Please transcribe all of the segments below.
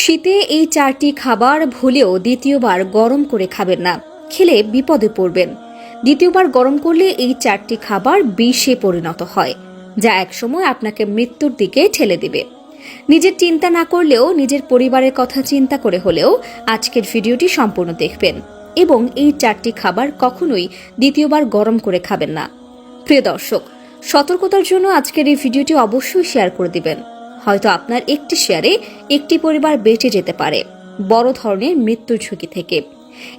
শীতে এই 4টি খাবার ভুলেও দ্বিতীয়বার গরম করে খাবেন না, খেলে বিপদে পড়বেন। দ্বিতীয়বার গরম করলে এই 4টি খাবার বিষে পরিণত হয়, যা একসময় আপনাকে মৃত্যুর দিকে ঠেলে দিবে। নিজের চিন্তা না করলেও নিজের পরিবারের কথা চিন্তা করে হলেও আজকের ভিডিওটি সম্পূর্ণ দেখবেন এবং এই 4টি খাবার কখনোই দ্বিতীয়বার গরম করে খাবেন না। প্রিয় দর্শক, সতর্কতার জন্য আজকের এই ভিডিওটি অবশ্যই শেয়ার করে দিবেন। হয়তো আপনার একটি শেয়ারে একটি পরিবার বেঁচে যেতে পারে বড় ধরনের মৃত্যুর ঝুঁকি থেকে।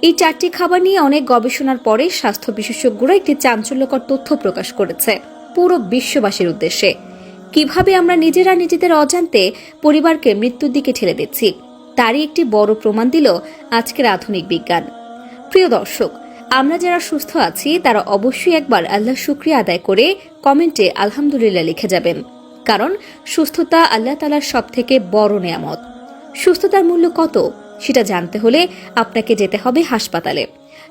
এই 4টি খাবার নিয়ে অনেক গবেষণার পরে স্বাস্থ্য বিশেষজ্ঞরা একটি চাঞ্চল্যকর তথ্য প্রকাশ করেছে পুরো বিশ্ববাসীর উদ্দেশ্যে। কিভাবে আমরা নিজেরা নিজেদের অজান্তে পরিবারকে মৃত্যুর দিকে ঠেলে দিচ্ছি, তারই একটি বড় প্রমাণ দিল আজকের আধুনিক বিজ্ঞান। প্রিয় দর্শক, আমরা যারা সুস্থ আছি তারা অবশ্যই একবার আল্লাহর শুকরিয়া আদায় করে কমেন্টে আলহামদুলিল্লাহ লিখে যাবেন, কারণ সুস্থতা আল্লাহ তাআলার সবথেকে বড় নেয়ামত। সুস্থতার মূল্য কত সেটা জানতে হলে আপনাকে যেতে হবে হাসপাতালে।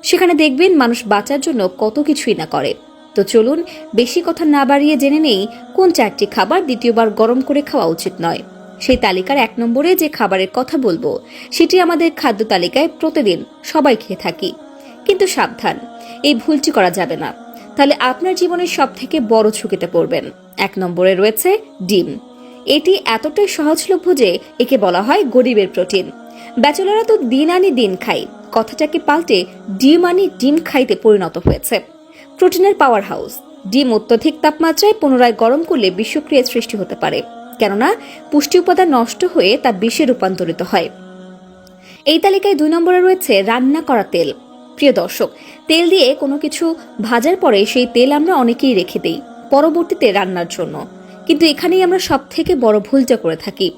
সেখানে দেখবেন মানুষ বাঁচার জন্য কত কিছুই না করে। তো চলুন বেশি কথা না বাড়িয়ে জেনে নেই কোন 4টি খাবার দ্বিতীয়বার গরম করে খাওয়া উচিত নয়। সেই তালিকার 1 নম্বরে যে খাবারের কথা বলবো সেটি আমাদের খাদ্য তালিকায় প্রতিদিন সবাই খেয়ে থাকি, কিন্তু সাবধান, এই ভুলটি করা যাবে না, তাহলে আপনার জীবনের সবথেকে বড় ঝুঁকিতে পড়বেন। 1 নম্বরে রয়েছে ডিম। এটি এতটাই সহজলভ্য যে একে বলা হয় গরিবের প্রোটিন। ব্যাচেলররা তো দিন আনি দিন খাই, কথাটাকে পাল্টে ডিম আনি ডিম খাইতে পরিণত হয়েছে। প্রোটিনের পাওয়ার হাউস। ডিম অত্যধিক তাপমাত্রায় পুনরায় গরম করলে বিষক্রিয়ার সৃষ্টি হতে পারে, কেননা পুষ্টি উপাদান নষ্ট হয়ে তা বিষে রূপান্তরিত হয়। এই তালিকায় 2 নম্বরে রয়েছে রান্না করা তেল। প্রিয় দর্শক, তেল দিয়ে কোনো কিছু ভাজার পরে সেই তেল আমরা অনেকেই রেখে দেই পরবর্তীতে রান্নার জন্য, কিন্তু এখানেই আমরা সবথেকে বড় ভুলটা করে থাকি।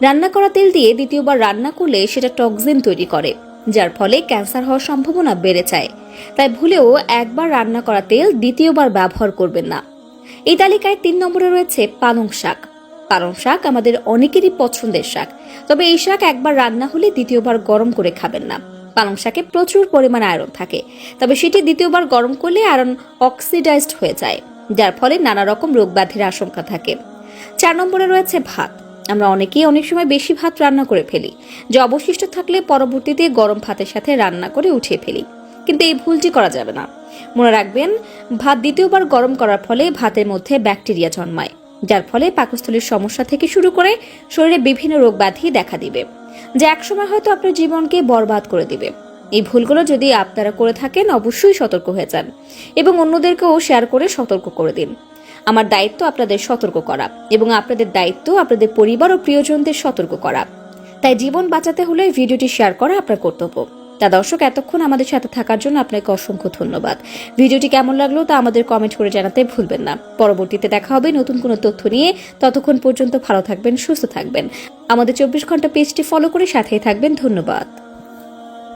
রান্না করা তেল দিয়ে দ্বিতীয়বার রান্না করলে সেটা টক্সিন তৈরি করে, যার ফলে ক্যান্সার হওয়ার সম্ভাবনা বেড়ে যায়। তাই ভুলেও একবার রান্না করা তেল দ্বিতীয়বার ব্যবহার করবেন না। এই তালিকায় 3 নম্বরে রয়েছে পালং শাক। পালং শাক আমাদের অনেকেরই পছন্দের শাক, তবে এই শাক একবার রান্না হলে দ্বিতীয়বার গরম করে খাবেন না। পালং শাকে প্রচুর পরিমাণে আয়রন থাকে, তবে সেটি দ্বিতীয়বার গরম করলে আয়রন অক্সিডাইজড হয়ে যায়, যার ফলে নানা রকম রোগ ব্যাধির আশঙ্কা থাকে। 4 নম্বরে রয়েছে ভাত। আমরা অনেকেই অনেক সময় বেশি ভাত রান্না করে ফেলি, যা অবশিষ্ট থাকলে পরবর্তীতে গরম ভাতের সাথে রান্না করে উঠিয়ে ফেলি, কিন্তু এই ভুলটি করা যাবে না। মনে রাখবেন, ভাত দ্বিতীয়বার গরম করার ফলে ভাতের মধ্যে ব্যাকটেরিয়া জন্মায়, যার ফলে পাকস্থলীর সমস্যা থেকে শুরু করে শরীরে বিভিন্ন রোগ ব্যাধি দেখা দিবে, যা একসময় হয়তো আপনার জীবনকে বরবাদ করে দিবে। এই ভুলগুলো যদি আপনারা করে থাকেন অবশ্যই সতর্ক হয়ে যান এবং অন্যদেরকেও শেয়ার করে সতর্ক করে দিন। আমার দায়িত্ব আপনাদের সতর্ক করা এবং আপনাদের দায়িত্ব আপনাদের পরিবার ও প্রিয়জনদের সতর্ক করা। তাই জীবন বাঁচাতে হলে ভিডিওটি শেয়ার করা আপনার কর্তব্য। তা দর্শক, এতক্ষণ আমাদের সাথে থাকার জন্য আপনাকে অসংখ্য ধন্যবাদ। ভিডিওটি কেমন লাগলো তা আমাদের কমেন্ট করে জানাতে ভুলবেন না। পরবর্তীতে দেখা হবে নতুন কোনো তথ্য নিয়ে। ততক্ষণ পর্যন্ত ভালো থাকবেন, সুস্থ থাকবেন। আমাদের 24 ঘন্টা পেজটি ফলো করে সাথেই থাকবেন। ধন্যবাদ।